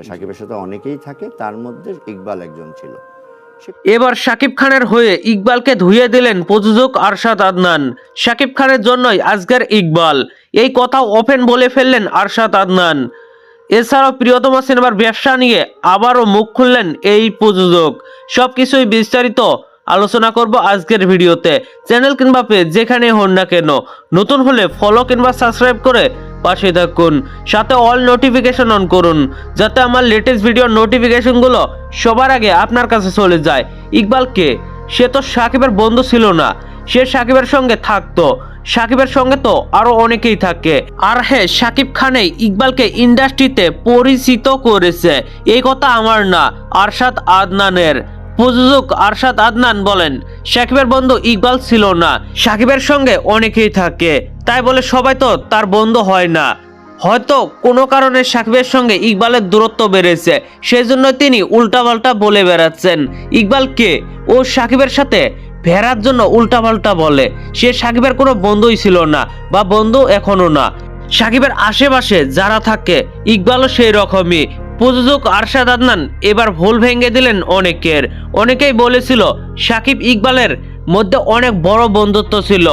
সাকিবের সাথে অনেকেই থাকে, তার মধ্যে ইকবাল একজন ছিল। এবার শাকিব খানের হয়ে ইকবালকে ধুয়ে দিলেন প্রযোজক আরশাদ আদনান। শাকিব খানের জন্যই আজকের ইকবাল, এই কথা ওপেন বলে ফেললেন আরশাদ আদনান। এছাড়াও প্রিয়তমা সিনেমার ব্যবসা নিয়ে আবারও মুখ খুললেন এই প্রযোজক। সবকিছুই বিস্তারিত আলোচনা করব আজকের ভিডিওতে। চ্যানেল কিংবা পেজ যেখানে হন না কেন, নতুন হলে ফলো কিংবা সাবস্ক্রাইব করে পাশে থাকুন, সাথে অল নোটিফিকেশন অন করুন, যাতে আমার লেটেস্ট ভিডিওর নোটিফিকেশনগুলো সবার আগে আপনার কাছে চলে যায়। ইকবাল কে? সে তো সাকিবের বন্ধু ছিল না, সে সাকিবের সঙ্গে থাকতো। সাকিবের সঙ্গে তো আরো অনেকেই থাকে। আর হ্যাঁ, সাকিব খানেই ইকবালকে ইন্ডাস্ট্রিতে পরিচিত করেছে, এই কথা আমার না, আরশাদ আদনানের। প্রযোজক আরশাদ আদনান বলেন, সাকিবের বন্ধু ইকবাল ছিল না, সাকিবের সঙ্গে অনেকেই থাকে, তাই বলে সবাই তো তার বন্ধু হয় না। হয়তো কোনো কারণে সাকিবের সঙ্গে ইকবালের দূরত্ব বেড়েছে, সেজন্য তিনি উল্টাপাল্টা বলে বেড়াচ্ছেন। ইকবাল কে? ও সাকিবের সাথে ফেরার জন্য উল্টাপাল্টা বলে। সে সাকিবের কোনো বন্ধুই ছিল না, বা বন্ধু এখনো না। সাকিবের আশেপাশে যারা থাকে ইকবালও সেই রকমই। প্রযোজক আরশাদ আদনান এবার ভুল ভেঙে দিলেন অনেকের। অনেকেই বলেছিল সাকিব ইকবালের মধ্যে অনেক বড় বন্ধুত্ব ছিল,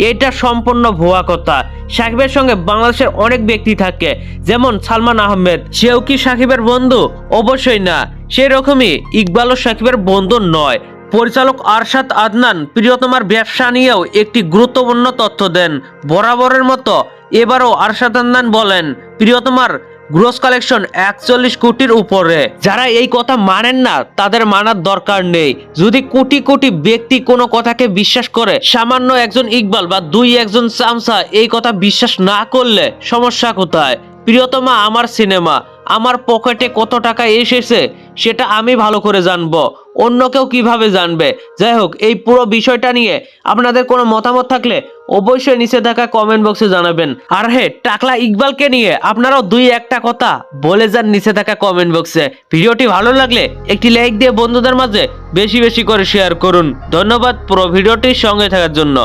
এটা সম্পূর্ণ ভুয়া কথা। সাকিবের সঙ্গে বাংলাদেশের অনেক ব্যক্তি থাকে, যেমন সালমান আহমেদ, সেও কি সাকিবের বন্ধু? অবশ্যই না। সেই রকমই ইকবালও সাকিবের বন্ধু নয়। পরিচালক আরশাদ আদনান প্রিয়তমার ব্যবসা নিয়েও একটি গুরুত্বপূর্ণ তথ্য দেন। বরাবরের মতো এবারও আরশাদ আদনান বলেন, প্রিয়তমার গ্রোস কালেকশন 41 কোটির উপরে। যারা এই কথা মানেন না তাদের মানার দরকার নেই। যদি কোটি কোটি ব্যক্তি কোনো কথাকে বিশ্বাস করে, সামান্য একজন ইকবাল বা দুই একজন চামচা এই কথা বিশ্বাস না করলে সমস্যা কোথায়? প্রিয়তমা আমার সিনেমা, আমার পকেটে কত টাকা এসেছে সেটা আমি ভালো করে জানবো, অন্য কেউ কিভাবে জানবে? যাই হোক, এই পুরো বিষয়টা নিয়ে আপনাদের কোনো মতামত থাকলে অবশ্যই নিচে থাকা কমেন্ট বক্সে জানাবেন। আর হ্যাঁ, টাকলা ইকবালকে নিয়ে আপনারাও দুই একটা কথা বলে যান নিচে থাকা কমেন্ট বক্সে। ভিডিওটি ভালো লাগলে একটি লাইক দিয়ে বন্ধুদের মাঝে বেশি বেশি করে শেয়ার করুন। ধন্যবাদ পুরো ভিডিওটির সঙ্গে থাকার জন্য।